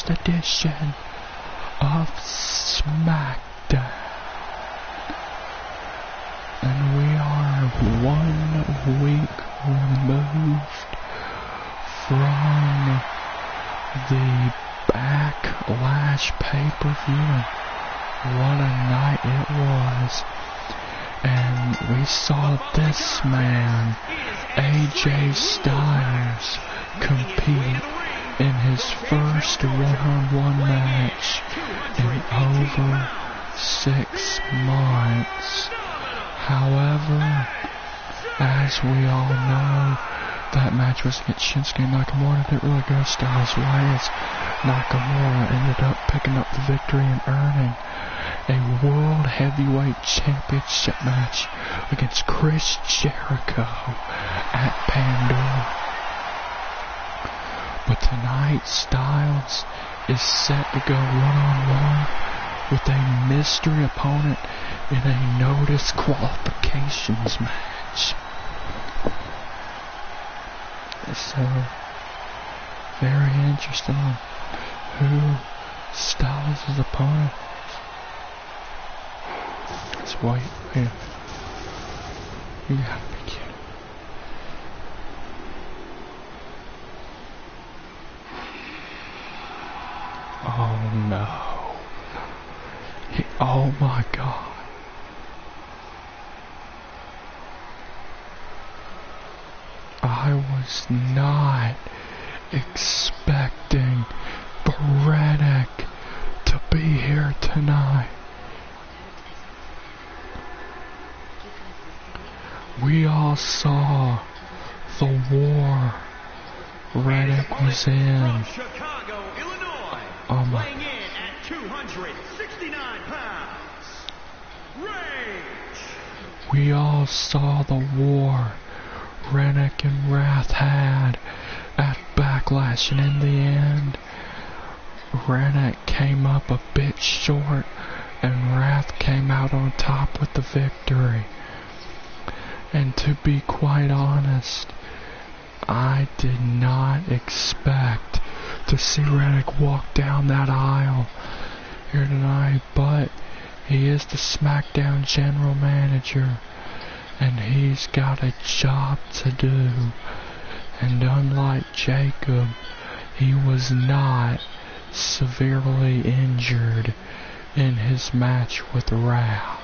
latest edition of SmackDown. And we are 1 week removed from the Backlash pay-per-view. What a night it was. And we saw this man, AJ Styles, compete in his first one-on-one match in over 6 months. However, as we all know, that match was against Shinsuke Nakamura. Didn't really go Styles' way, as Nakamura ended up picking up the victory and earning a World Heavyweight Championship match against Chris Jericho at Pandora. But tonight, Styles is set to go one-on-one with a mystery opponent in a no disqualifications match. So, very interesting on who Styles' opponent is. Let's wait. Here. You gotta be kidding. Oh no. Oh my God. I was not expecting Braddock to be here tonight. We all saw the war Braddock was in. Oh my. 269 pounds. We all saw the war Rennick and Wrath had at Backlash, and in the end, Rennick came up a bit short, and Wrath came out on top with the victory. And to be quite honest, I did not expect to see Rennick walk down that aisle here tonight, but he is the SmackDown General Manager, and he's got a job to do. And unlike Jacob, he was not severely injured in his match with Wrath.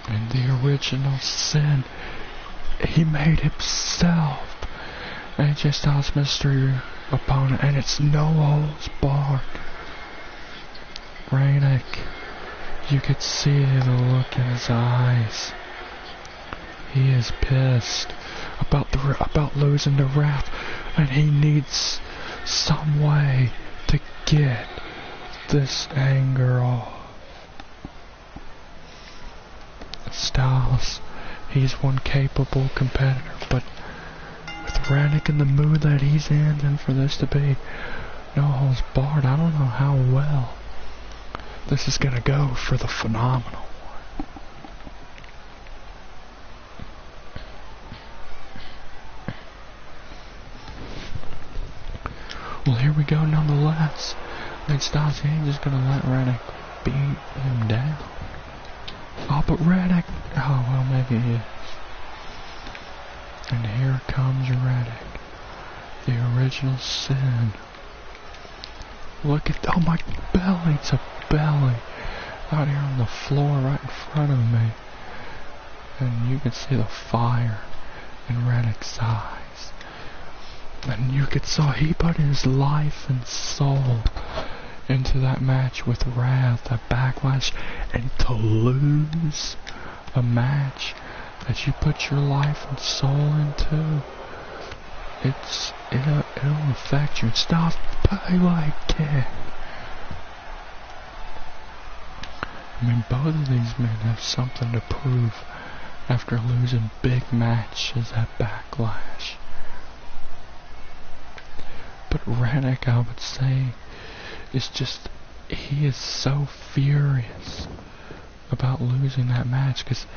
And the original Sin, he made himself AJ Styles' mystery opponent, and it's no holds barred. Rennick, you could see the look in his eyes. He is pissed about losing to Wrath, and he needs some way to get this anger off. Styles, he's one capable competitor, but with Rennick in the mood that he's in, and for this to be no holds barred, I don't know how well this is gonna go for the Phenomenal One. Well, here we go nonetheless. And Styles, he ain't just gonna let Rennick beat him down. Oh, but Rennick, oh well, maybe he is. And here comes Rennick, the original Sin. Look at, oh my belly to belly, out here on the floor right in front of me. And you can see the fire in Rennick's eyes. And you could see he put his life and soul into that match with Wrath at Backlash, and to lose a match that you put your life and soul into, it'll affect you. And Styles, play like it. I mean, both of these men have something to prove after losing big matches at Backlash. But Rennick, I would say, he is so furious about losing that match, because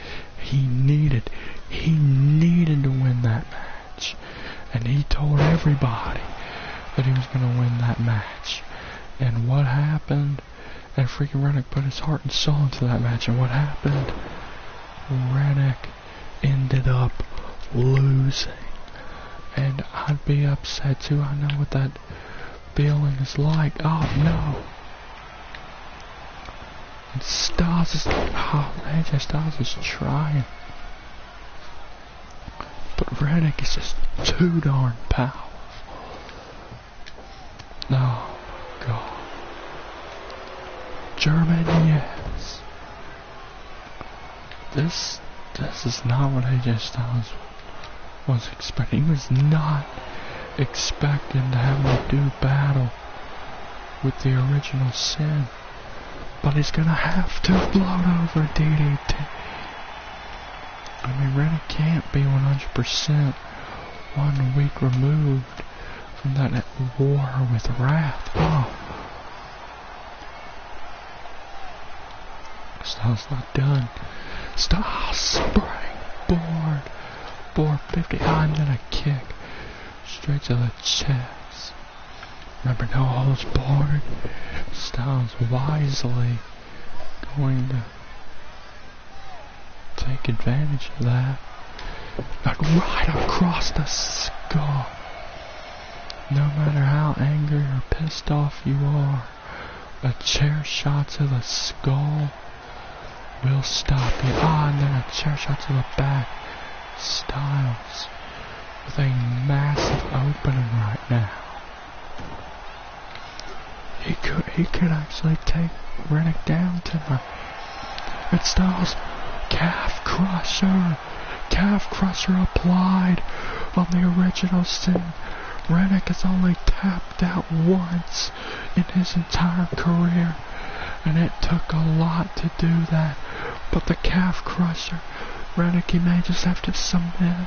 he needed to win that match. And he told everybody that he was going to win that match. And what happened? And freaking Rennick put his heart and soul into that match. And what happened? Rennick ended up losing. And I'd be upset too. I know what that feeling is like. Oh no. And Styles is... Oh, AJ Styles is trying. But Rennick is just too darn powerful. Oh, God. German, yes. This is not what AJ Styles was expecting. He was not expecting to have to do battle with the original Sin. But he's gonna have to float over DDT. I mean, Rennick can't be 100% 1 week removed from that war with Wrath. Oh. Styles not done. Styles springboard. 450. And then a kick. Straight to the chest. Remember, no holds barred. Styles wisely going to take advantage of that. But right across the skull. No matter how angry or pissed off you are, a chair shot to the skull will stop you. And then a chair shot to the back. Styles with a massive opening right now. He could actually take Rennick down tonight. And Styles, calf crusher applied on the original Sin. Rennick has only tapped out once in his entire career, and it took a lot to do that. But the calf crusher, Rennick, he may just have to submit.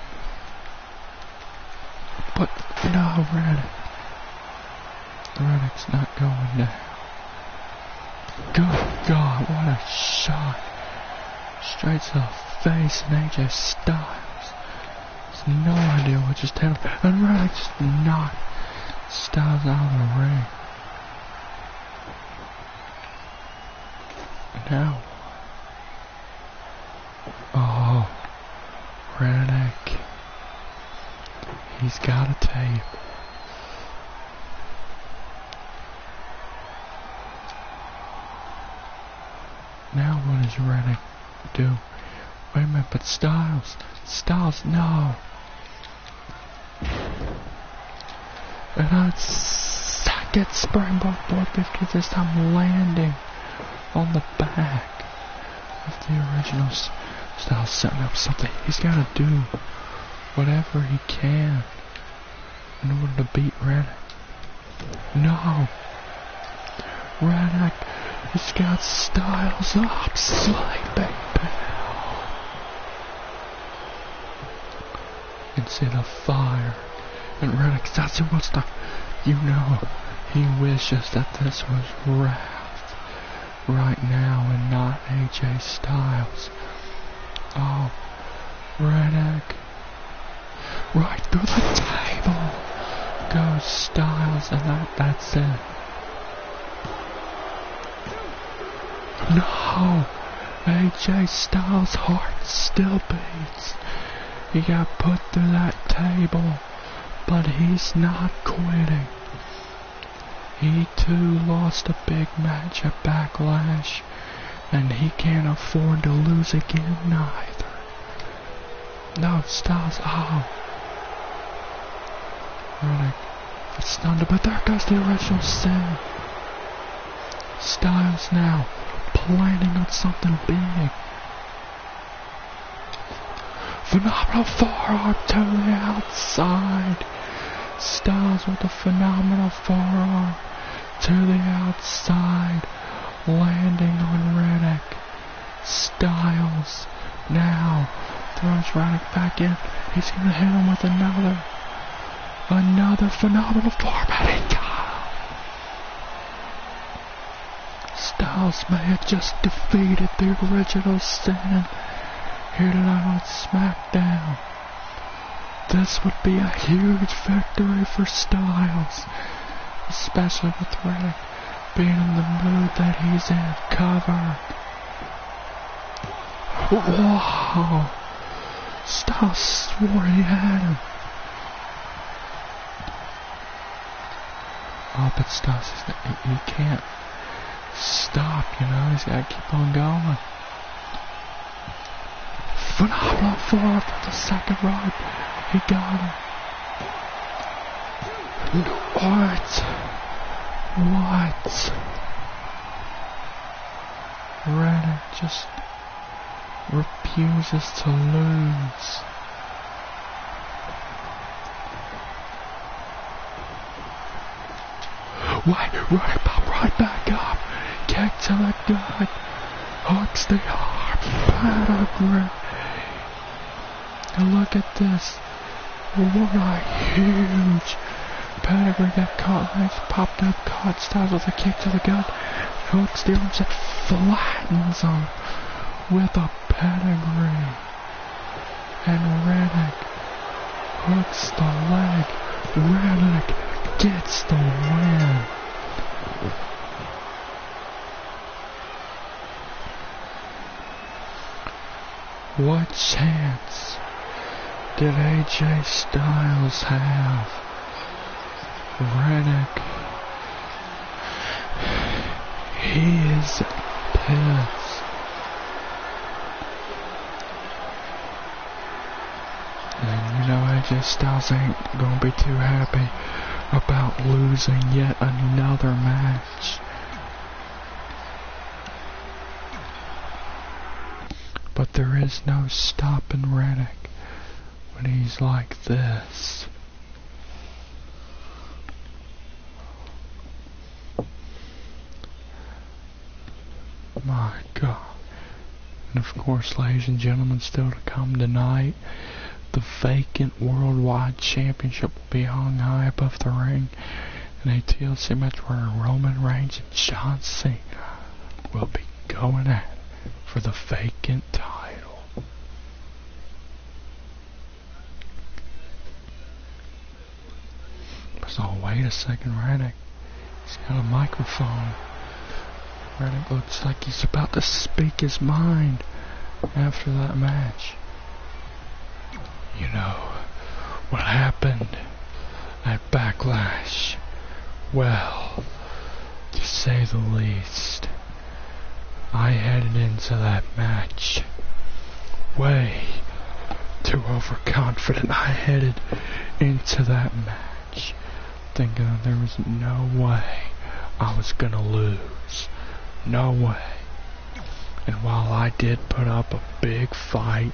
But no, Rennick's not going down. Good God, what a shot. Straight to the face, and AJ Styles has no idea what just hit him. And Rennick just knocked Styles out of the ring. And now, oh, Rennick, he's got a tape. Now what does Rennick do? Wait a minute, but Styles, no. And I get springboard 450, this time landing on the back of the original Styles, setting up something. He's got to do whatever he can in order to beat Rennick. No. Rennick, he's got Styles up, sleeping pill. You can see the fire. And Rennick, that's who wants to, he wishes that this was Wrath right now and not AJ Styles. Oh, Rennick. Right through the table goes Styles, and that's it. No! AJ Styles' heart still beats. He got put through that table, but he's not quitting. He too lost a big match at Backlash, and he can't afford to lose again neither. No, Styles, oh. Rennick, it's stunned, but there goes the original Sin. Styles now planning on something big. Phenomenal forearm to the outside. Styles with a phenomenal forearm to the outside, landing on Rennick. Styles now throws Rennick back in. He's gonna hit him with another phenomenal forearm, and he got him. Styles may have just defeated the original Sin here tonight on SmackDown. This would be a huge victory for Styles especially with Rennick being in the mood that he's in. Cover. Wow. Styles swore he had him. Oh, but Styles, he can't stop, you know. He's got to keep on going. Phenomenal forward for the second rope. He got him. What? Rennick just refuses to lose. Right, pop right back up. Kick to the gut. Hooks the arm. Pedigree. And look at this. What a huge pedigree that caught legs, popped up, caught Styles with a kick to the gut. Hooks the arms and flattens him with a pedigree. And Rennick hooks the leg. Rennick gets the win. What chance did AJ Styles have? Rennick, he is pissed. And you know, AJ Styles ain't gonna be too happy about losing yet another match. But there is no stopping Rennick when he's like this. My God. And of course, ladies and gentlemen, still to come tonight, the vacant Worldwide Championship will be hung high above the ring in a TLC match where Roman Reigns and John Cena will be going at it for the vacant title. So wait a second, Rennick. He's got a microphone. Rennick looks like he's about to speak his mind after that match. You know, what happened at Backlash? Well, to say the least, I headed into that match way too overconfident. I headed into that match thinking that there was no way I was gonna lose. No way. And while I did put up a big fight,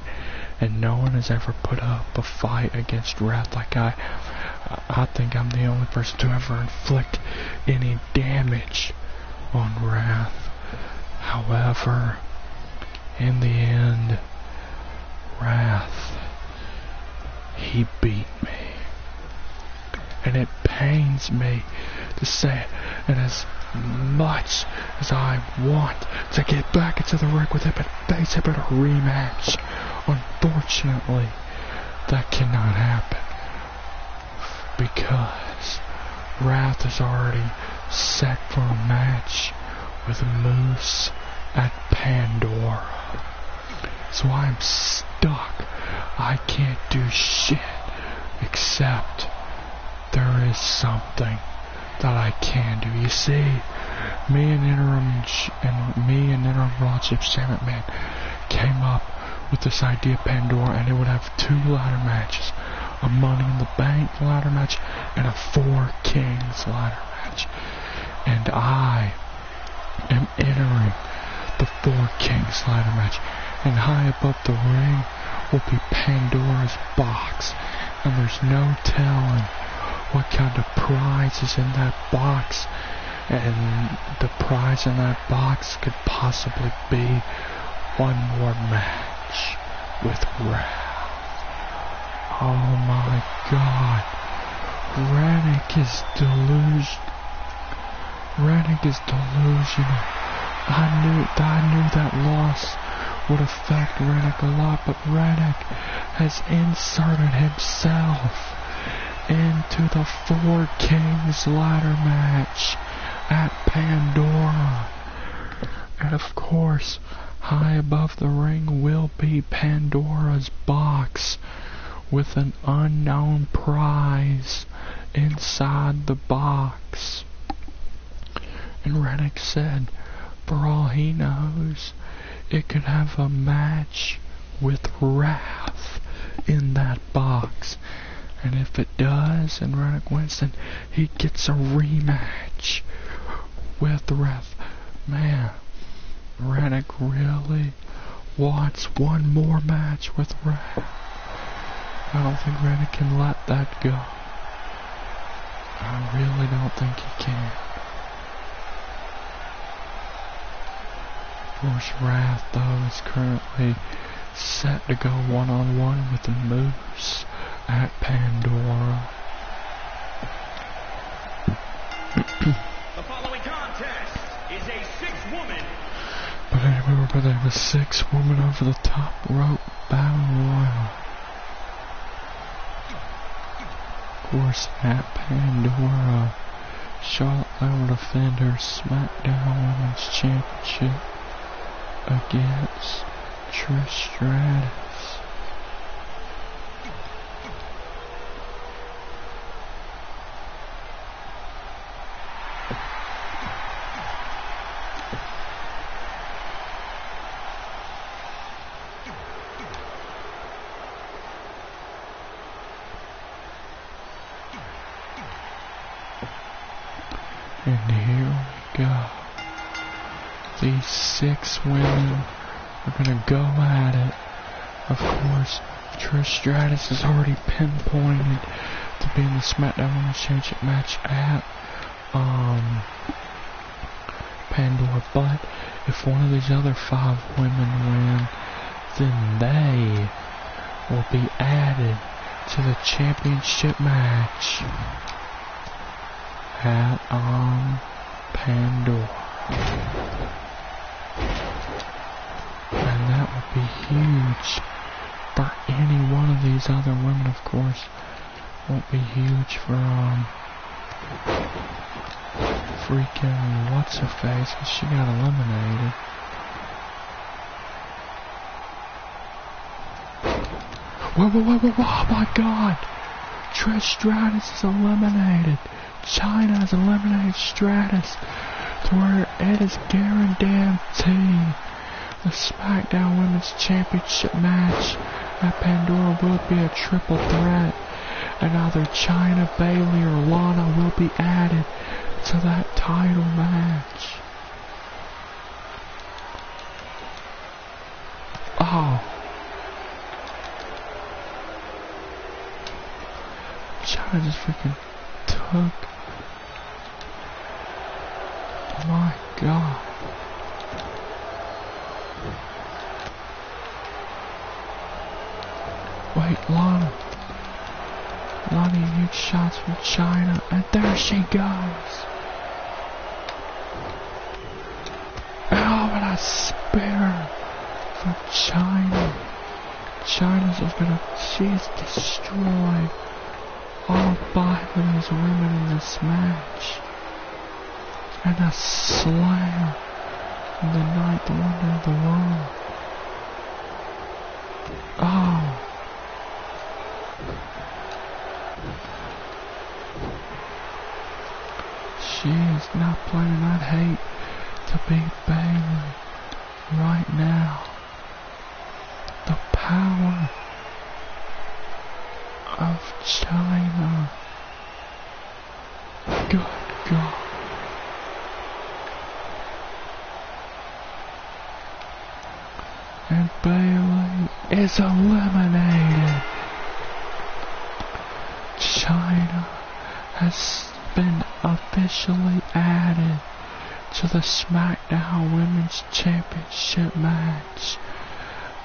and no one has ever put up a fight against Wrath like I think I'm the only person to ever inflict any damage on Wrath. However, in the end, Wrath, he beat me. And it pains me to say it, and as much as I want to get back into the ring with him and face him in a rematch, unfortunately, that cannot happen because Wrath is already set for a match with Moose at Pandora. So I'm stuck. I can't do shit except there is something that I can do. You see, me and Interim Raw Championship came up with this idea of Pandora, and it would have 2 ladder matches, a Money in the Bank ladder match and a 4 Kings ladder match. And I am entering the 4 Kings ladder match, and high above the ring will be Pandora's box, and there's no telling what kind of prize is in that box, and the prize in that box could possibly be one more match with Wrath. Oh my God. Rennick is delusional. I knew that loss would affect Rennick a lot, but Rennick has inserted himself into the Four Kings ladder match at Pandora. And of course, high above the ring will be Pandora's box with an unknown prize inside the box. And Rennick said, for all he knows, it could have a match with Wrath in that box. And if it does, and Rennick wins, then he gets a rematch with Wrath. Man, Rennick really wants one more match with Wrath. I don't think Rennick can let that go. I really don't think he can. Of course, Wrath, though, is currently set to go one-on-one with the Moose at Pandora. The following contest is a six-woman. But anyway, we're going to have a six-woman over the top rope battle royal. Of course, at Pandora, Charlotte Flair will defend her SmackDown Women's Championship against Trish Stratus. And here we go. These six women are gonna go at it. Of course, Trish Stratus is already pinpointed to be in the SmackDown Women's Championship match at Pandora. But if one of these other five women win, then they will be added to the championship match at Pandora. And that would be huge for any one of these other women, of course. Won't be huge for freaking what's her face, because she got eliminated. Whoa, oh my god! Trish Stratus is eliminated. China has eliminated Stratus to where it is guaranteed the SmackDown Women's Championship match at Pandora will be a triple threat, and either China, Bayley, or Lana will be added to that title match. Oh. China just freaking took. My god. Wait, Lana, huge shots from China, and there she goes. Oh, and a spear from China. She's destroyed all five of these women in this match. And a slam in the ninth wonder of the world. Oh. She is not planning on hate to beat Bayley right now. The power of China. Good God. And Bayley is eliminated. China has been officially added to the SmackDown Women's Championship match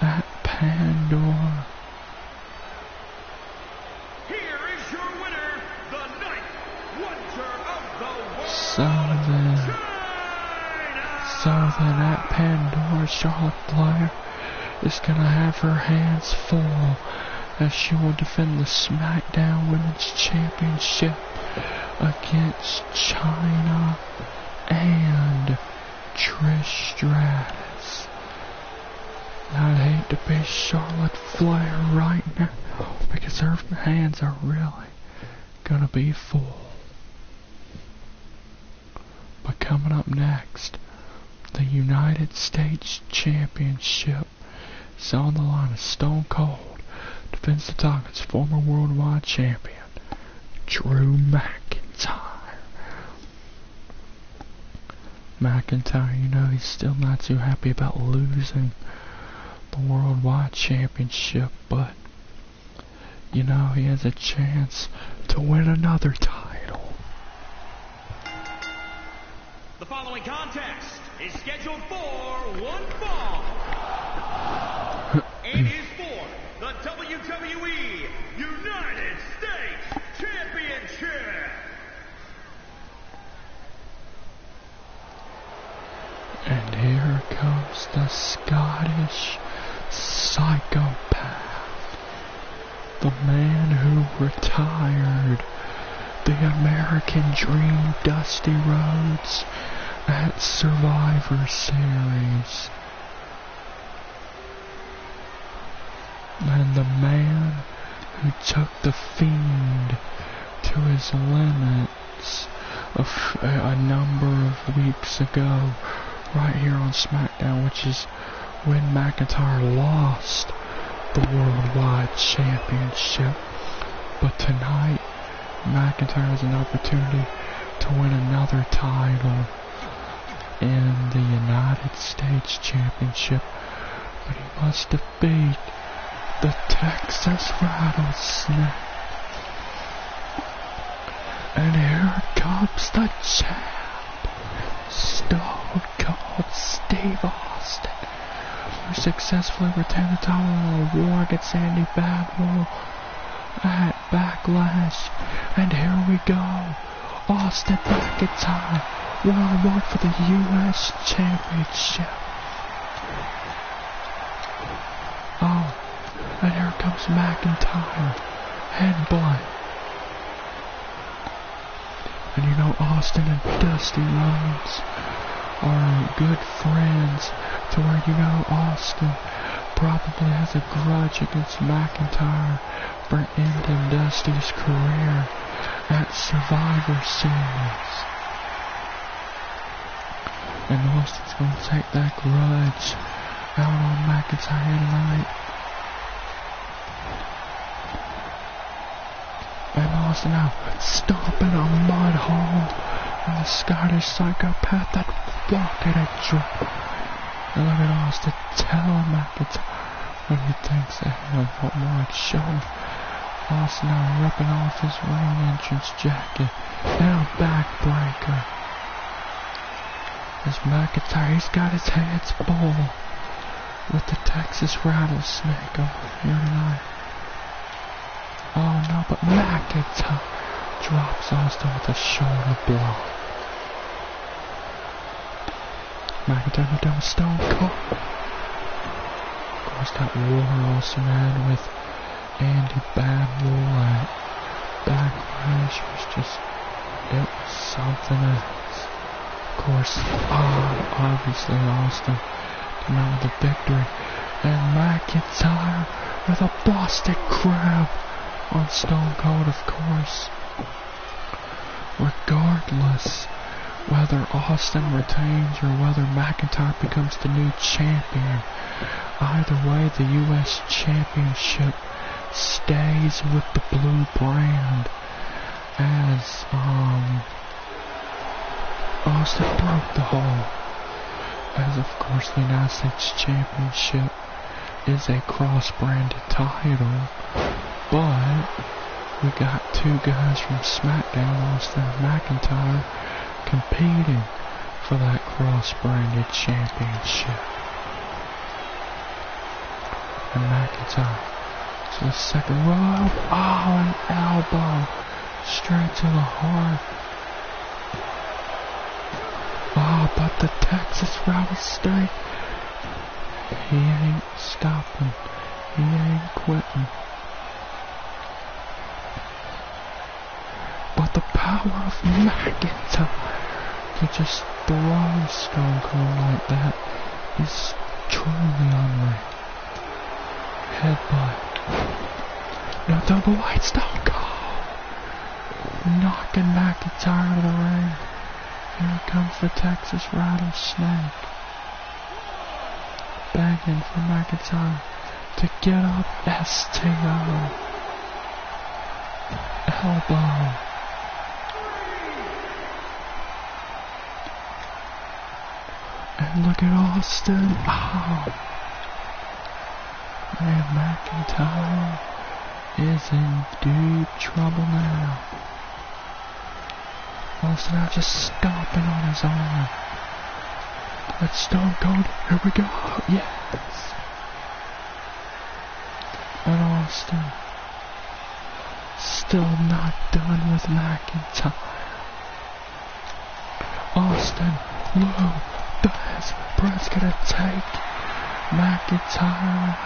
at Pandora. Here is your winner, the ninth wonder of the world. So then at Pandora, Charlotte Flair is gonna have her hands full as she will defend the SmackDown Women's Championship against China and Trish Stratus. I'd hate to be Charlotte Flair right now because her hands are really gonna be full. But coming up next, the United States Championship is on the line as Stone Cold defends the title against former worldwide champion Drew McIntyre. McIntyre, you know, he's still not too happy about losing the worldwide championship, but you know, he has a chance to win another title. The following contest is scheduled for one fall. It is for the WWE United States Championship. And here comes the Scottish psychopath. The man who retired the American Dream Dusty Rhodes at Survivor Series. And the man who took the Fiend to his limits a number of weeks ago, right here on SmackDown, which is when McIntyre lost the Worldwide Championship. But tonight, McIntyre has an opportunity to win another title in the United States Championship, but he must defeat the Texas Rattlesnake. And here comes the champ, Stone Cold Steve Austin, who successfully retained the title in a war against Andy Badwell at Backlash. And here we go, Austin McIntyre, one-on-one for the U.S. Championship. Oh, and here comes McIntyre, headbutt. And you know, Austin and Dusty Rhodes are good friends, to where, you know, Austin probably has a grudge against McIntyre for ending Dusty's career at Survivor Series. And Austin's going to take that grudge out on McIntyre tonight. And Austin now stomping a mud hole in the Scottish psychopath that walking a drop. And look at Austin telling McIntyre what he thinks of him, what more it's shown. Austin now ripping off his ring entrance jacket. Now backbreaker. As McIntyre, he's got his hands full with the Texas Rattlesnake over here tonight. Oh no, but McIntyre drops Austin with a shoulder blow. McIntyre down with Stone Cold. Of course, that war Austin had with Andy Badwell at Backlash was just, it was something else. Of course, obviously Austin came out with a victory. And McIntyre with a Boston Crab on Stone Cold, of course. Regardless whether Austin retains or whether McIntyre becomes the new champion, either way, the U.S. Championship stays with the blue brand, as Austin broke the hold. As of course the United States Championship is a cross-branded title, but we got two guys from SmackDown, Austin and McIntyre, competing for that cross-branded championship. And McIntyre to the second rope. Oh, an elbow straight to the heart. Oh, but the Texas Rattlesnake, he ain't stopping. He ain't quitting. of McIntyre to just throw Stone Cold like that is truly unreal. Headbutt. No double white Stone Cold. Knocking McIntyre out of the ring. Here comes the Texas Rattlesnake. Begging for McIntyre to get up. STO. Elbow. And look at Austin. Oh. Man, McIntyre is in deep trouble now. Austin now just stomping on his arm. Let's Stone Cold. Here we go. Yes. And Austin still not done with McIntyre. Austin, Lou, Diaz, Brett's gonna take McIntyre out.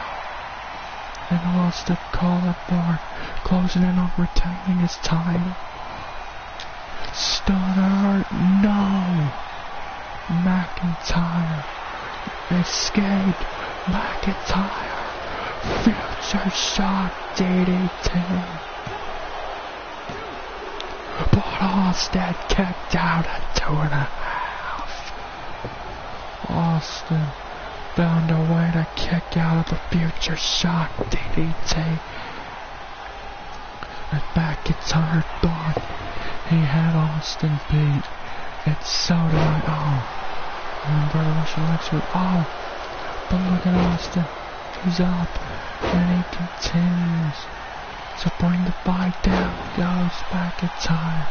And Austin calling for closing in on retaining his title. Stunner, no. McIntyre escaped. McIntyre, future shock DDT. But Austin kicked out at 2.5. Austin found a way to kick out of the future shock DDT. And McIntyre thought he had Austin beat. It's so did Brother Russian Lex with but look at Austin. He's up and he continues to bring the fight down. Goes McIntyre.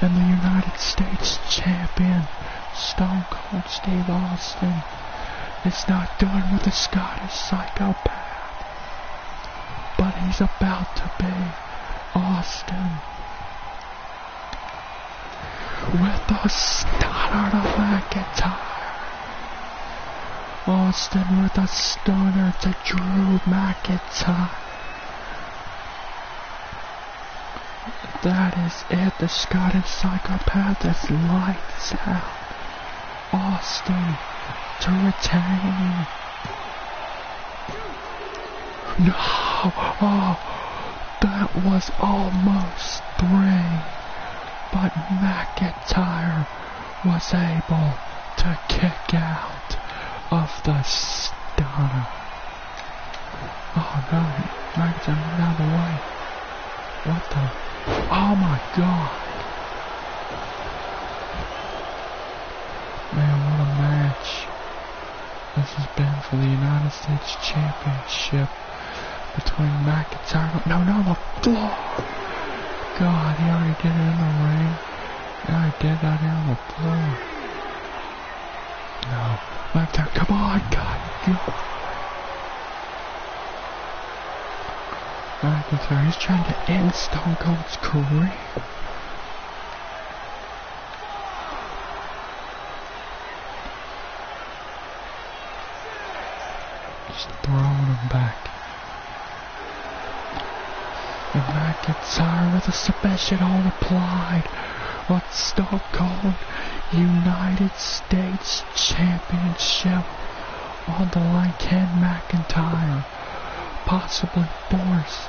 And the United States champion, Stone Cold Steve Austin, is not done with the Scottish psychopath. But he's about to be. Austin with a stunner to McIntyre. Austin with a stunner to Drew McIntyre. That is it. The Scottish psychopath is lights out. Austin to retain. No! That was almost 3. But McIntyre was able to kick out of the stunner. Oh no, McIntyre went out of the way. What the? Oh my god. Man, what a match this has been for the United States Championship between McIntyre. No, on the floor. God, he already did it in the ring. Now he did that here on the floor. No. McIntyre, come on, God. McIntyre, he's trying to end Stone Cold's career. Just throwing him back. And McIntyre with a submission hold applied. What Stone Cold United States Championship on the line. Can McIntyre possibly force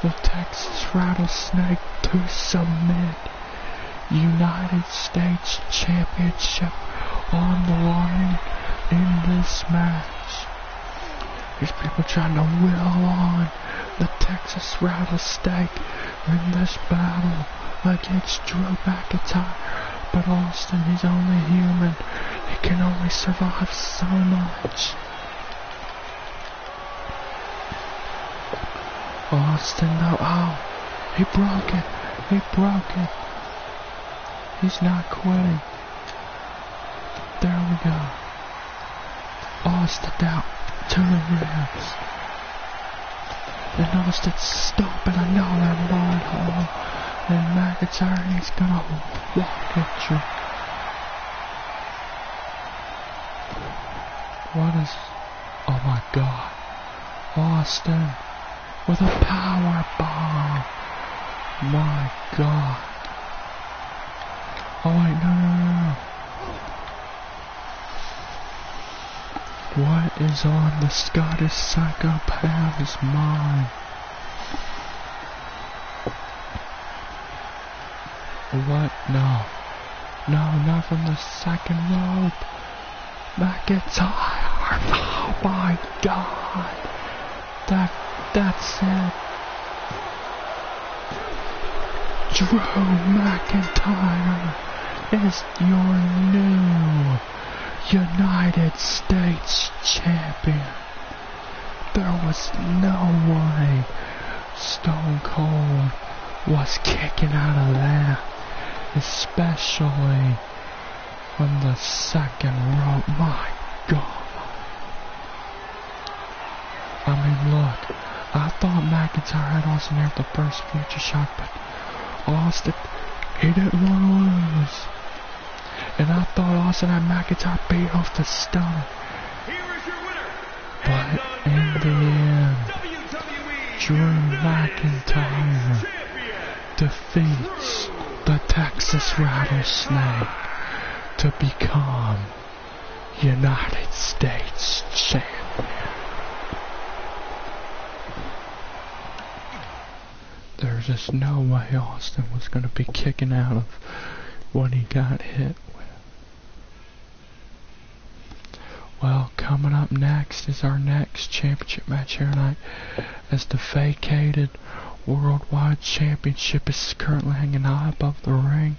the Texas Rattlesnake to submit? United States Championship on the line in this match. These people trying to will on the Texas Rattlesnake in this battle against Drew McIntyre. But Austin, he's only human. He can only survive so much. Austin, though, he broke it. He broke it. He's not quitting. There we go. Austin out to the ribs. And Austin stomping another mud hole. And McIntyre, he's gonna walk at you. What is... Oh my god. Austin with a power bomb. My god. Oh wait, no. What is on the Scottish psychopath's mind? What? No. No, not from the second rope. McIntyre. Oh my God. That's it. Drew McIntyre is your new United States champion. There was no way Stone Cold was kicking out of that, especially from the second rope. My God. I mean, look, I thought McIntyre had Austin there at the first Future Shock, but Austin, he didn't want to lose. And I thought Austin had McIntyre beat off the stomach. But in the end, Drew McIntyre defeats the Texas Rattlesnake to become United States champion. There's just no way Austin was going to be kicking out of what he got hit with. Well, coming up next is our next championship match here tonight, as the vacated Worldwide Championship is currently hanging high above the ring,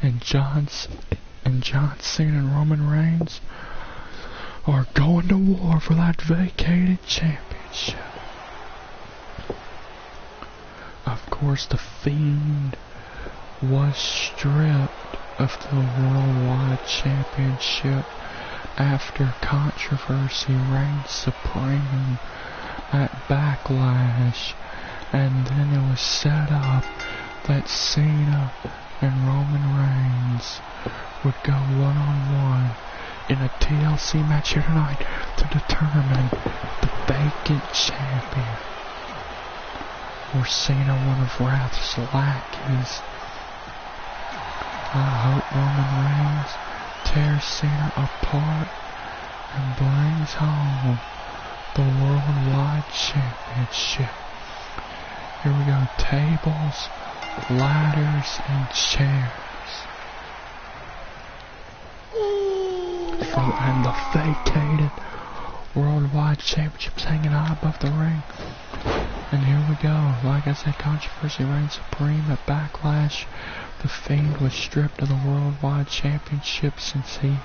and John Cena and Roman Reigns are going to war for that vacated championship. Of course, the Fiend was stripped of the Worldwide Championship after controversy reigned supreme at Backlash, and then it was set up that Cena and Roman Reigns would go one-on-one in a TLC match here tonight to determine the vacant champion. Or Cena, one of Wrath's lackeys. I hope Roman Reigns tears Cena apart and brings home the Worldwide Championship. Here we go, tables, ladders, and chairs. And the vacated Worldwide Championship's hanging high above the ring. And here we go. Like I said, controversy reigned supreme at Backlash. The Fiend was stripped of the Worldwide Championship since he,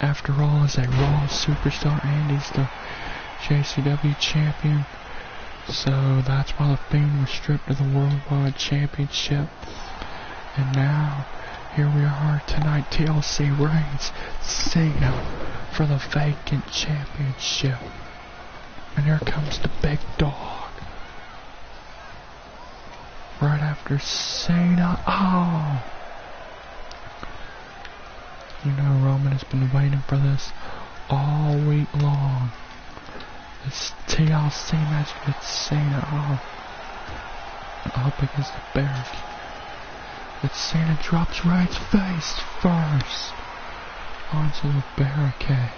after all, is a Raw superstar and he's the Jcw champion. So that's why the Fiend was stripped of the Worldwide Championship. And now, here we are tonight. TLC Reigns, Cena for the vacant championship. And here comes the big dog. Right after Cena. Oh! You know, Roman has been waiting for this all week long. This TLC match with Cena. Oh. Up against the barricade. But Cena drops Reigns' face first onto the barricade.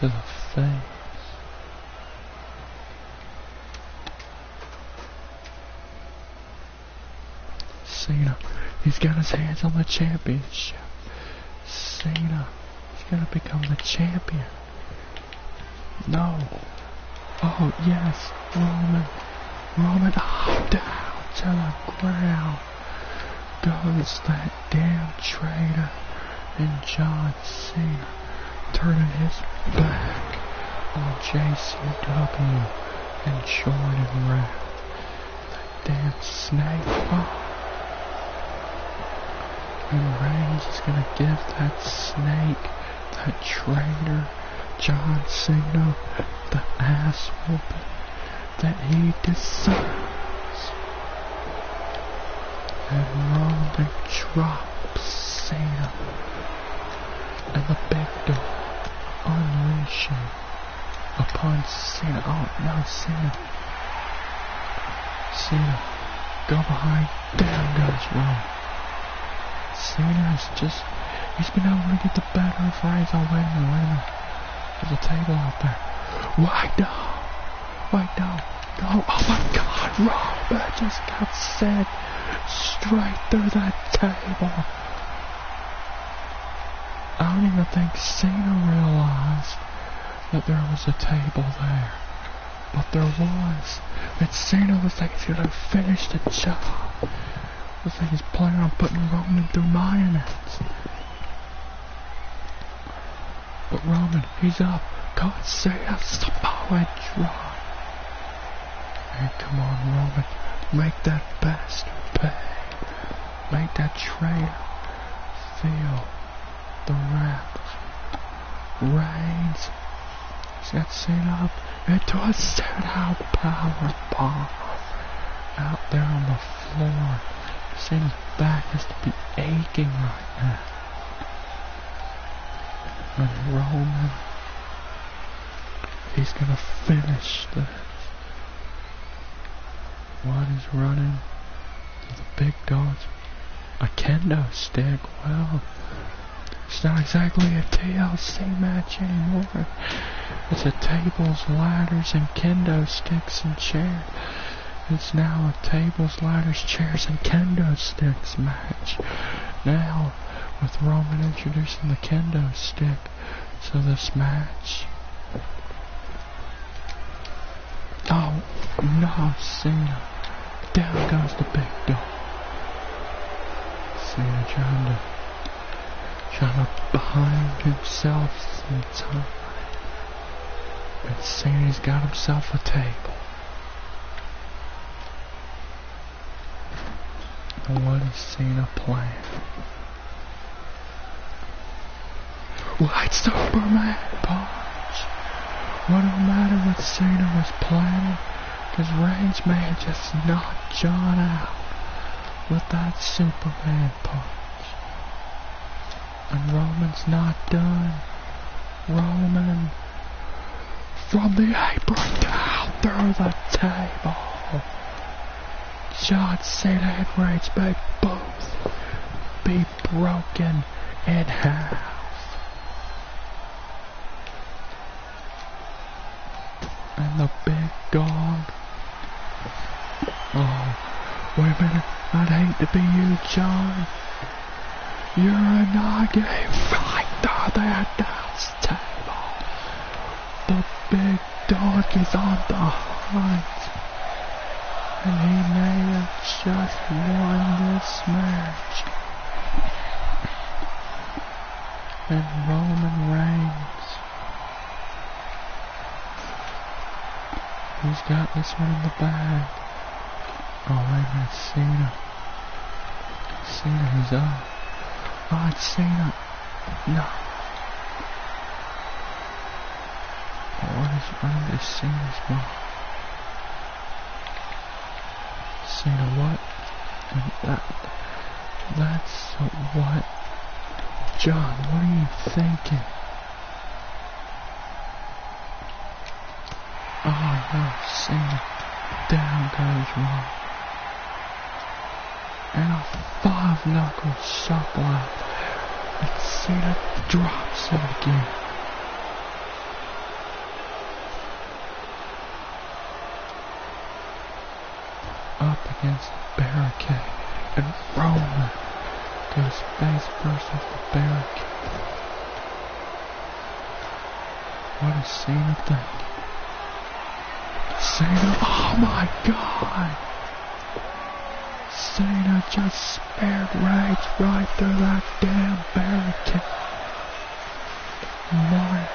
to the face. Cena, he's got his hands on the championship. Cena, he's gonna become the champion. No. Oh, yes, Roman. Roman, oh, down to the ground goes that damn traitor. And John Cena turning his back on Jcw and Jordan Wrath. That damn snake. Oh. And Reigns is gonna give that snake, that traitor, John Cena, the ass whooping that he deserves. And Roman drops Cena. And the big dog unleashing upon Cena. Oh no, Cena. Cena, go behind. Down goes Roman. Cena is just, he's been able to get the better of Reigns. Oh, wait a minute. There's a table out there. Wait, no. No. Oh my God, Roman just got sent straight through that table. I don't even think Cena realized that there was a table there. But there was. And Cena was like, he's gonna finish the job. Looks like he's planning on putting Roman through marionettes. But Roman, he's up. God save us, Samoa drop. And come on, Roman. Make that bastard pay. Make that traitor feel the wrath. Reigns. He's got Cena up into a sit-out power bomb. Out there on the floor. Cena's back has to be aching right now. And Roman, he's gonna finish this. What is running to the big dogs? A kendo stick. Well, it's not exactly a TLC match anymore. It's a tables, ladders, and kendo sticks and chairs. It's now a tables, ladders, chairs, and kendo sticks match. Now, with Roman introducing the kendo stick to this match. Oh, no, Cena. Down goes the big dog. Cena trying to behind himself some time. And Cena's got himself a table. And what is Cena playing? White Superman punch. What don't matter what Cena was planning, because Reigns may have just knocked John out with that Superman punch. And Roman's not done. Roman from the apron down through the table. John Cena and Reigns may both be broken in half. And the big dog. Oh, wait a minute. I'd hate to be you, John. You're a Nage right through that dance table. The big dog is on the hunt. And he may have just won this match. And Roman Reigns, he's got this one in the bag. Oh, wait a minute, Cena. Cena, he's up. Oh, it's Cena. No. Oh, what is running this Cena's ball? Cena, what? And that's what? John, what are you thinking? Oh no, Cena. Down goes Roman. And a 5-knuckle shuffle out there. And Cena drops it again. up against the barricade, and Roman goes face first with the barricade. What does Cena think? Cena, oh my God! Cena just spared Reigns right through that damn barricade. My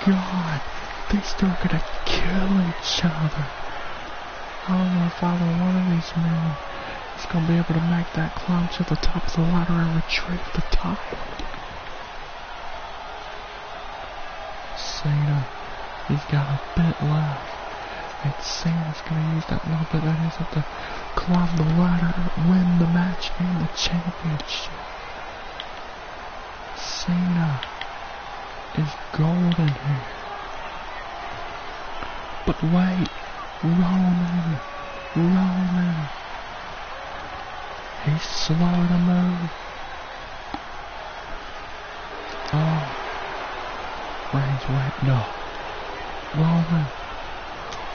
God, these two are gonna kill each other. I don't know if either one of these men is gonna be able to make that climb to the top of the ladder and retrieve the title. Cena, he's got a bit left. And Cena's gonna use that little bit that is to climb the ladder and win the match and the championship. Cena is golden here. But wait, Roman. He's slow to move. Oh. Reigns, wait, no. Roman.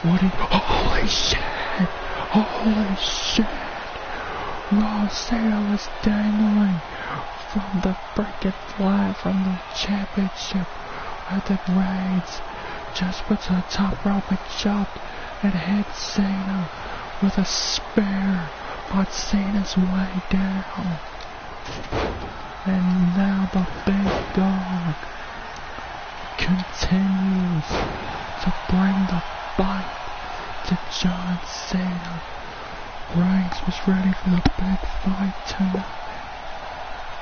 Holy shit! Holy shit! Cena was dangling from the freaking flag from the championship. And then Reigns just went to the top rope and jumped and hit Cena with a spear on Cena's way down. And now the big dog continues to bring the fight to John Cena. Reigns was ready for the big fight tonight.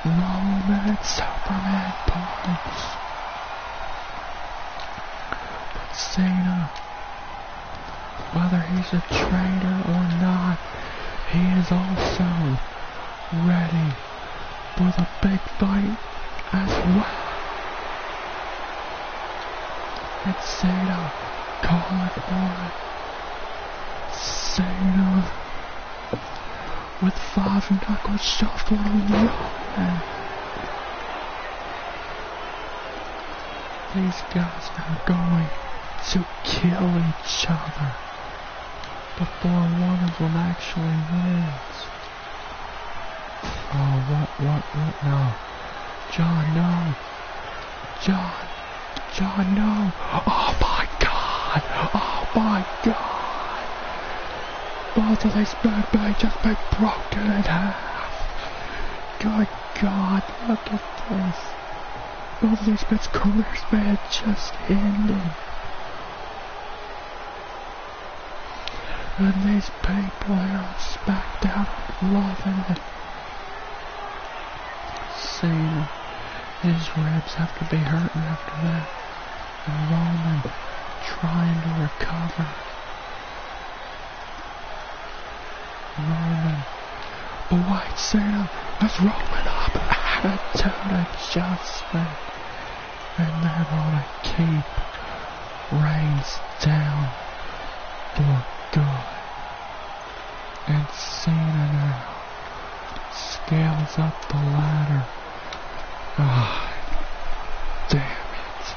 Roman and Superman punch. But Cena, whether he's a traitor or not, he is also ready for the big fight as well. And Cena calling for it. Cena with 5 knuckle shuffle to Roman. These guys are going to kill each other before one of them actually wins. Oh, what, no. John, no. John, no. Oh my God. Both of these men just been broken in half. Good God, look at this. Both of these men's careers may have just ended. And these people here on SmackDown are loving it. Cena, his ribs have to be hurting after that. And Roman trying to recover. Roman, but wait, Cena, that's Roman up attitude adjustment. And they're gonna keep Reigns down for good. And Cena now scales up the ladder. Ah, damn it.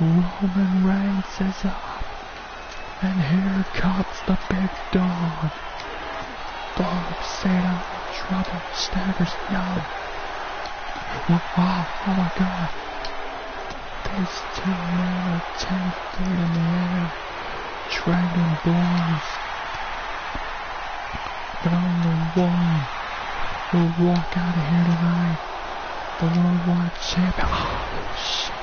Roman Reigns is up. And here comes the big dog. Bob Cena in trouble. Staggers, no. Oh my God. These two men are 10 feet in the air, trading blows. But only one will walk out of here tonight. The worldwide champion. Oh, shit.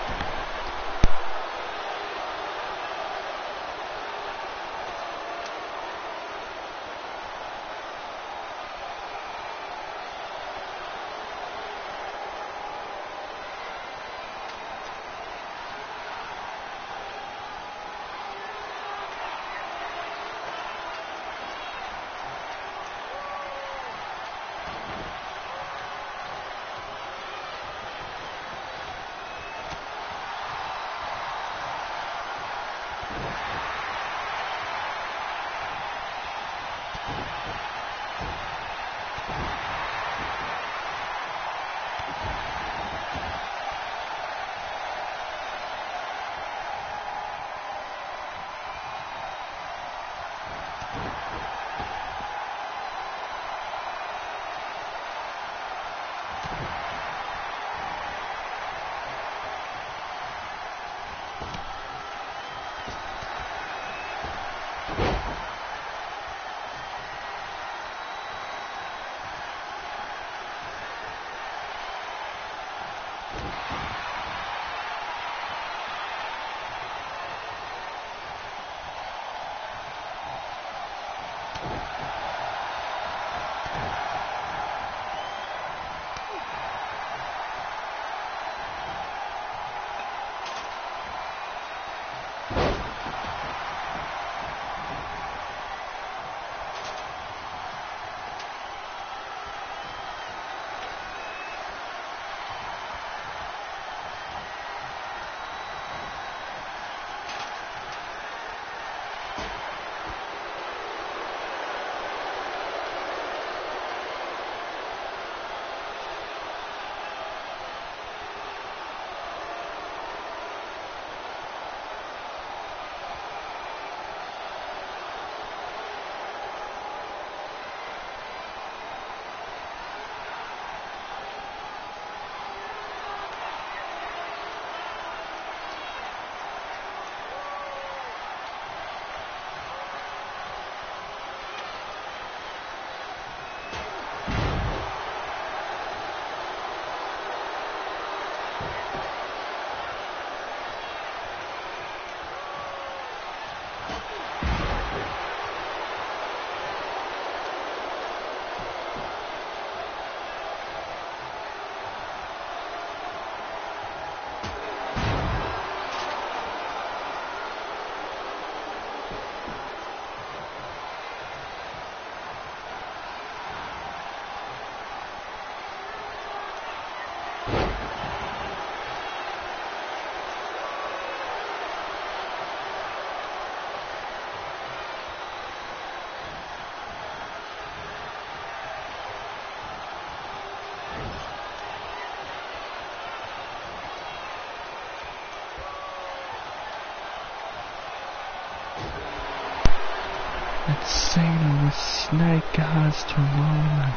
And Cena with snake eyes to Roman.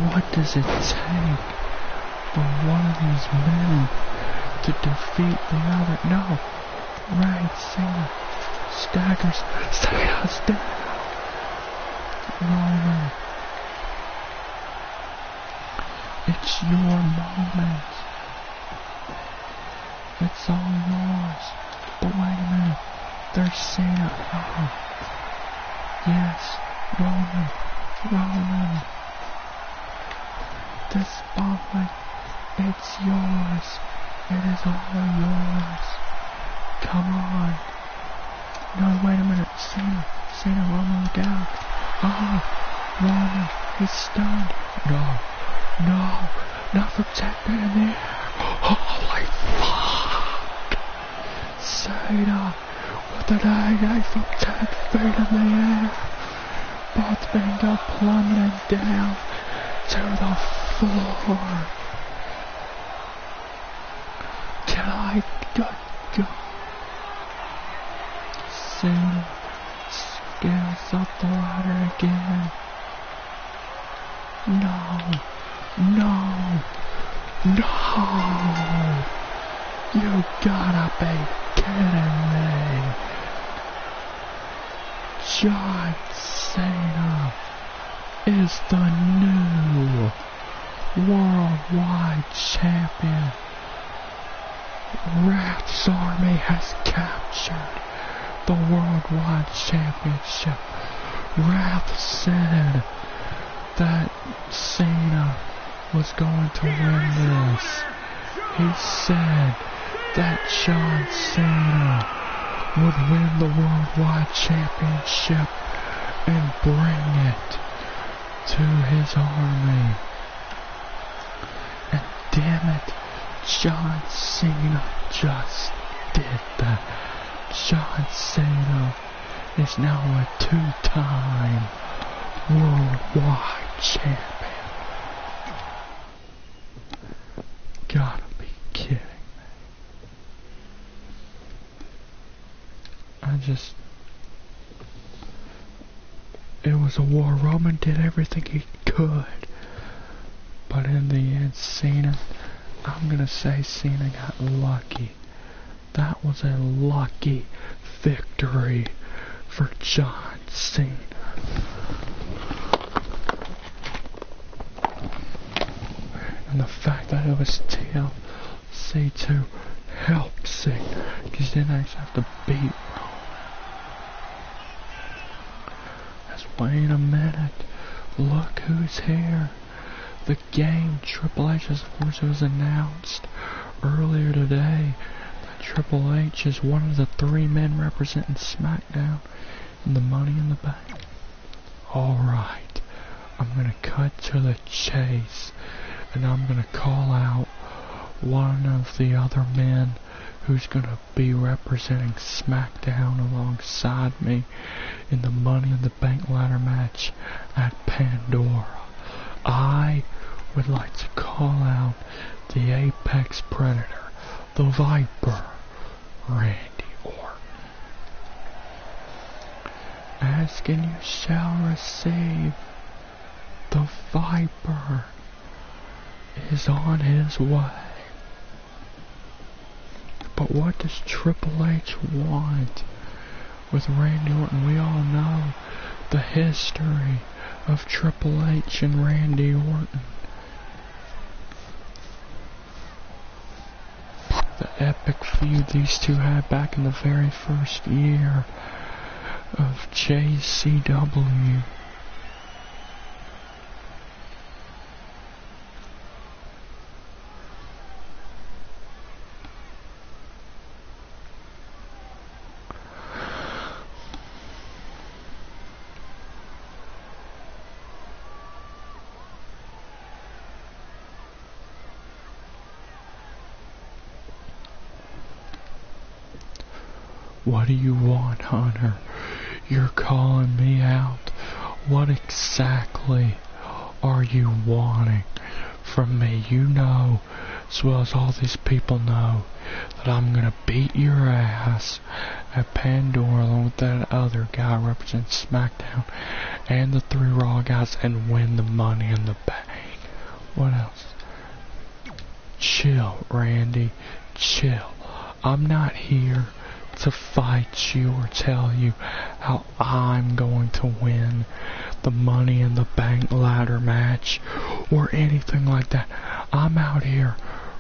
What does it take for one of these men to defeat the other? No. Right, Cena staggers. Cena's down. Roman. It's your moment. It's all yours. But wait a minute. There's Cena. Oh. Yes. Roman. The spotlight. It's yours. It is all yours. Come on. No, wait a minute. Cena, Roman, look out. Oh, Roman, he's stunned. No, not from 10 feet in the air. Holy fuck. Cena with an 88 from 10 feet in the air. Both men go plummeting down to the floor. Good God. Cena scales up the ladder again. No. You gotta be kidding me. John Cena is the new worldwide champion. Wrath's army has captured the worldwide championship. Wrath said that Cena was going to win this. He said that John Cena would win the worldwide championship and bring it to his army. And damn it, John Cena just did that. John Cena is now a 2-time worldwide champion. Gotta be kidding me. It was a war. Roman did everything he could. But in the end, Cena, I'm gonna say Cena got lucky. That was a lucky victory for John Cena. And the fact that it was TLC to help Cena, because he didn't actually have to beat Roman. Wait a minute. Look who's here. The game Triple H, of course, it was announced earlier today that Triple H is one of the 3 men representing SmackDown in the Money in the Bank. Alright, I'm gonna cut to the chase, and I'm gonna call out one of the other men who's gonna be representing SmackDown alongside me in the Money in the Bank ladder match at Pandora. I would like to call out the Apex Predator, the Viper, Randy Orton. Ask and you shall receive. The Viper is on his way. But what does Triple H want with Randy Orton? We all know the history of Triple H and Randy Orton. The epic feud these two had back in the very first year of JCW. What do you want, Hunter? You're calling me out. What exactly are you wanting from me? You know, as well as all these people know, that I'm gonna beat your ass at Pandora along with that other guy representing SmackDown and the 3 Raw guys and win the Money in the Bank. What else? Chill, Randy. Chill. I'm not here to fight you or tell you how I'm going to win the Money in the Bank ladder match or anything like that. I'm out here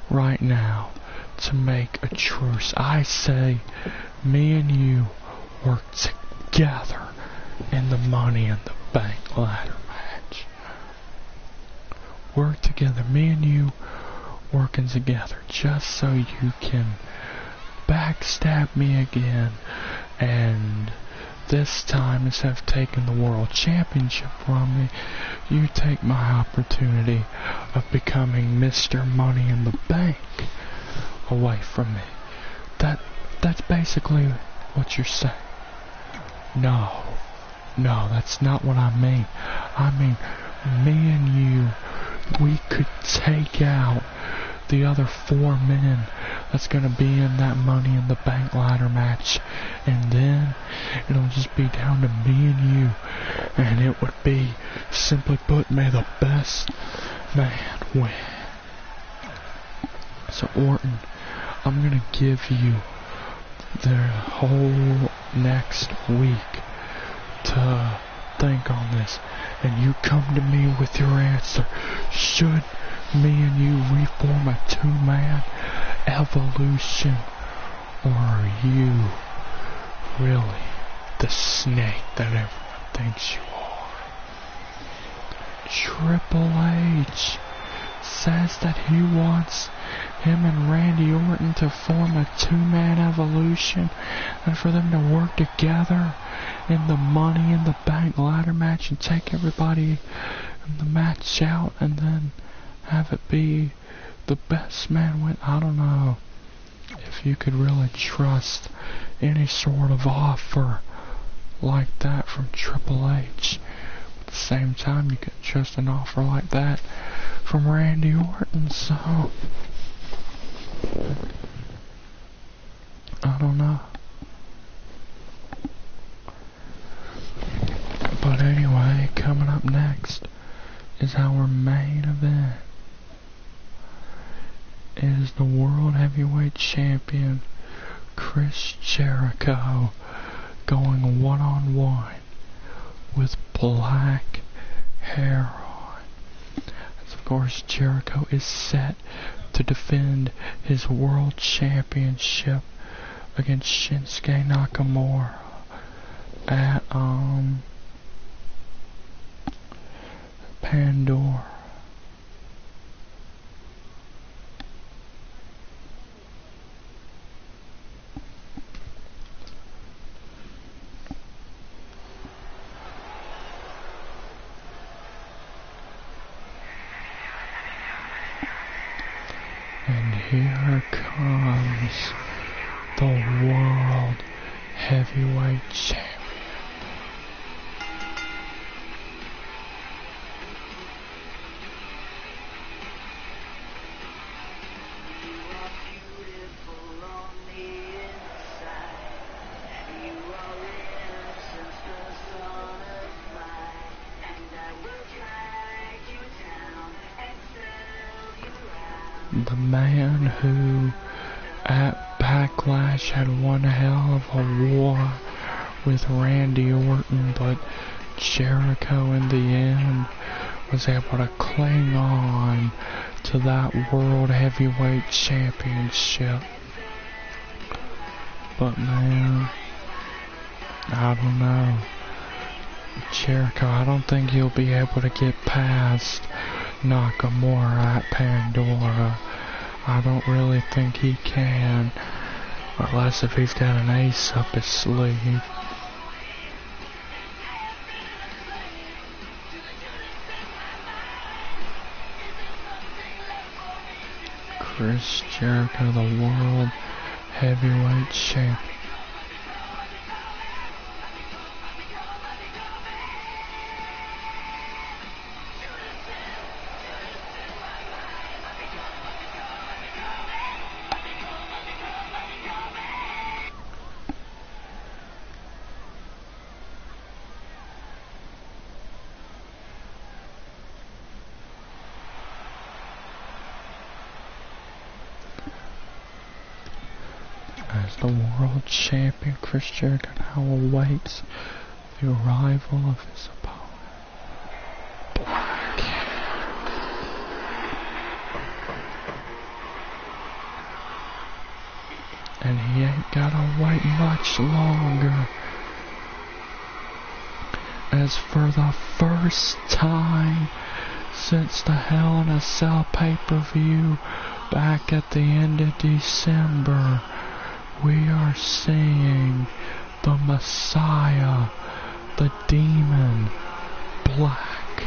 right now to make a truce. I say me and you work together in the Money in the Bank ladder match. Work together, me and you working together, just so you can backstab me again, and this time, instead of taking the World Championship from me, you take my opportunity of becoming Mr. Money in the Bank away from me. That's basically what you're saying. No, that's not what I mean. I mean, me and you, we could take out the other 4 men that's gonna be in that Money in the Bank ladder match, and then it'll just be down to me and you, and it would be, simply put, may the best man win. So Orton, I'm gonna give you the whole next week to think on this, and you come to me with your answer. Should me and you reform a 2-man evolution, or are you really the snake that everyone thinks you are? Triple H says that he wants him and Randy Orton to form a 2-man evolution and for them to work together in the Money in the Bank ladder match and take everybody in the match out and then have it be the best man win. I don't know if you could really trust any sort of offer like that from Triple H. At the same time, you could trust an offer like that from Randy Orton, so I don't know. But anyway, coming up next is our main event. It is the World Heavyweight Champion Chris Jericho going one-on-one with black hair on. As of course, Jericho is set to defend his World Championship against Shinsuke Nakamura at Pandora. And here comes the World Heavyweight Champion. The man who at Backlash had one hell of a war with Randy Orton, but Jericho in the end was able to cling on to that World Heavyweight Championship. But man, I don't know. Jericho, I don't think he'll be able to get past Nakamura at Pandora. I don't really think he can, unless if he's got an ace up his sleeve. Chris Jericho, the World Heavyweight Champion. The world champion Chris Jericho now awaits the arrival of his opponent, Black. And he ain't gotta wait much longer, as for the first time since the Hell in a Cell pay-per-view back at the end of December, we are seeing the Messiah, the Demon, black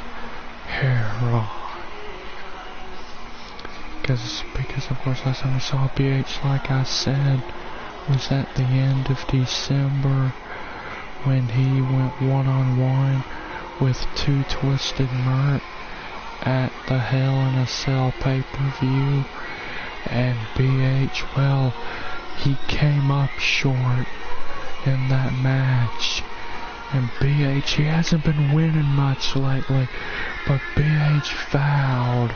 hair on. Because of course last time we saw BH, like I said, was at the end of December when he went one-on-one with Too Twisted Mert at the Hell in a Cell pay-per-view, and BH, well, he came up short in that match. And BH, he hasn't been winning much lately, but BH vowed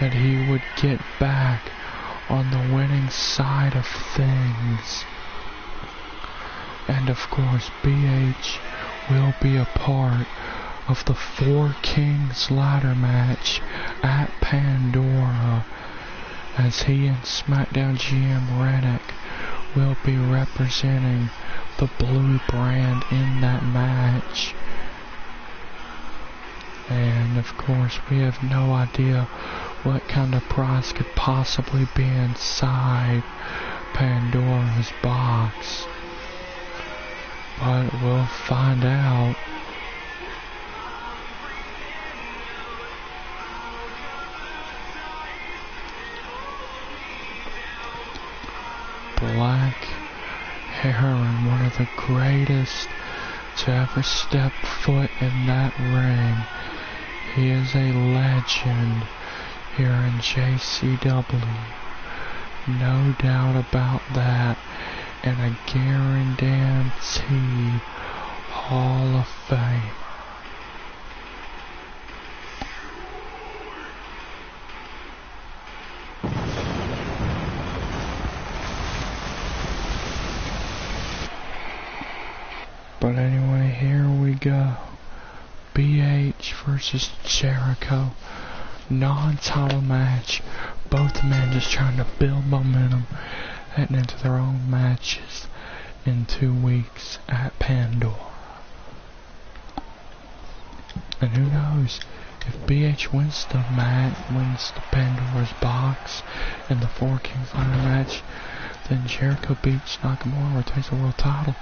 that he would get back on the winning side of things. And of course, BH will be a part of the Four Kings ladder match at Pandora, as he and SmackDown GM Rennick will be representing the blue brand in that match. And of course, we have no idea what kind of prize could possibly be inside Pandora's box, but we'll find out. Black hair and one of the greatest to ever step foot in that ring. He is a legend here in JCW. No doubt about that. And a guaranteed Hall of Fame. But anyway, here we go. BH versus Jericho. Non-title match. Both men just trying to build momentum, heading into their own matches in 2 weeks at Pandora. And who knows, if BH wins the Pandora's box in the Four Kings ladder match, then Jericho beats Nakamura, retains the world title.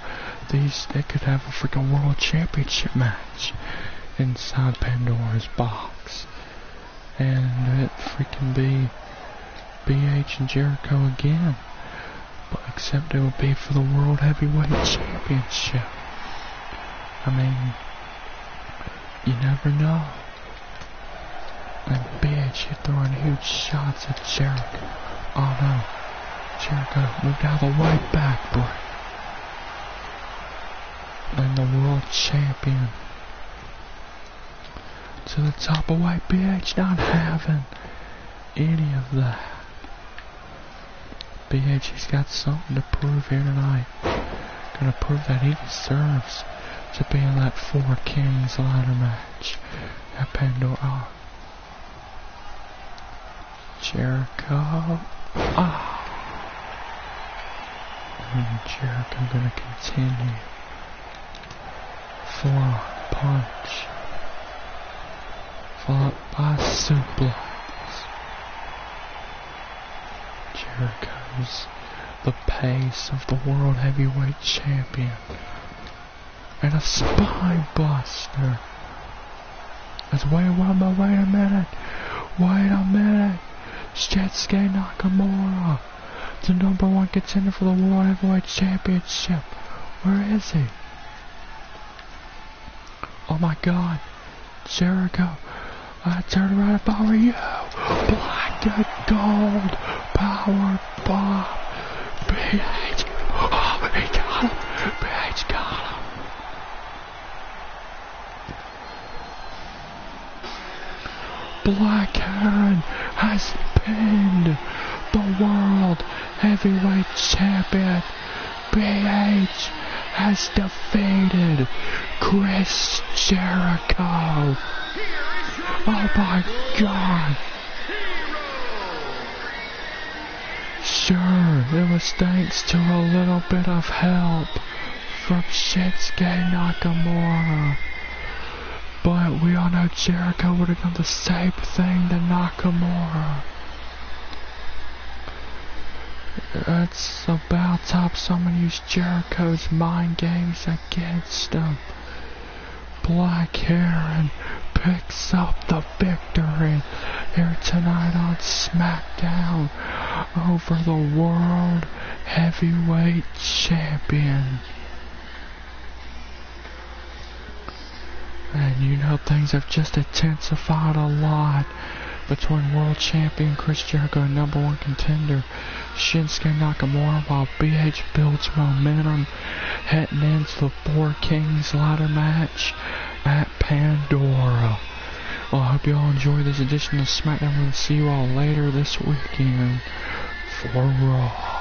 They could have a freaking world championship match inside Pandora's box. And it freaking be BH and Jericho again. But except it would be for the World Heavyweight Championship. I mean, you never know. And BH throwing huge shots at Jericho. Oh no. Jericho moved out of the way, backbreak. And the world champion to the top of white. BH not having any of that. BH, he's got something to prove here tonight. Gonna prove that he deserves to be in that Four Kings ladder match at Pandora. Jericho. And Jericho gonna continue. Forearm punch. Followed by suplex. Jericho's the pace of the World Heavyweight Champion. And a spine buster. Wait a minute. Jcw Nakamura, the #1 contender for the World Heavyweight Championship. Where is he? Oh my God. Jericho. I turn around if I were you. Black and gold. Power bomb. BH. Oh, he got him. BH got him. Black Heron has pinned the World Heavyweight Champion BH has defeated Chris Jericho. Oh my God. Sure, it was thanks to a little bit of help from Shinsuke Nakamura. But we all know Jericho would have done the same thing to Nakamura. It's about time someone used Jericho's mind games against him. Black Heron picks up the victory here tonight on SmackDown over the World Heavyweight Champion. And you know things have just intensified a lot between World Champion Chris Jericho and number one contender Shinsuke Nakamura while BH builds momentum heading into the Four Kings ladder match at Pandora. Well, I hope you all enjoy this edition of SmackDown. We'll see you all later this weekend for Raw.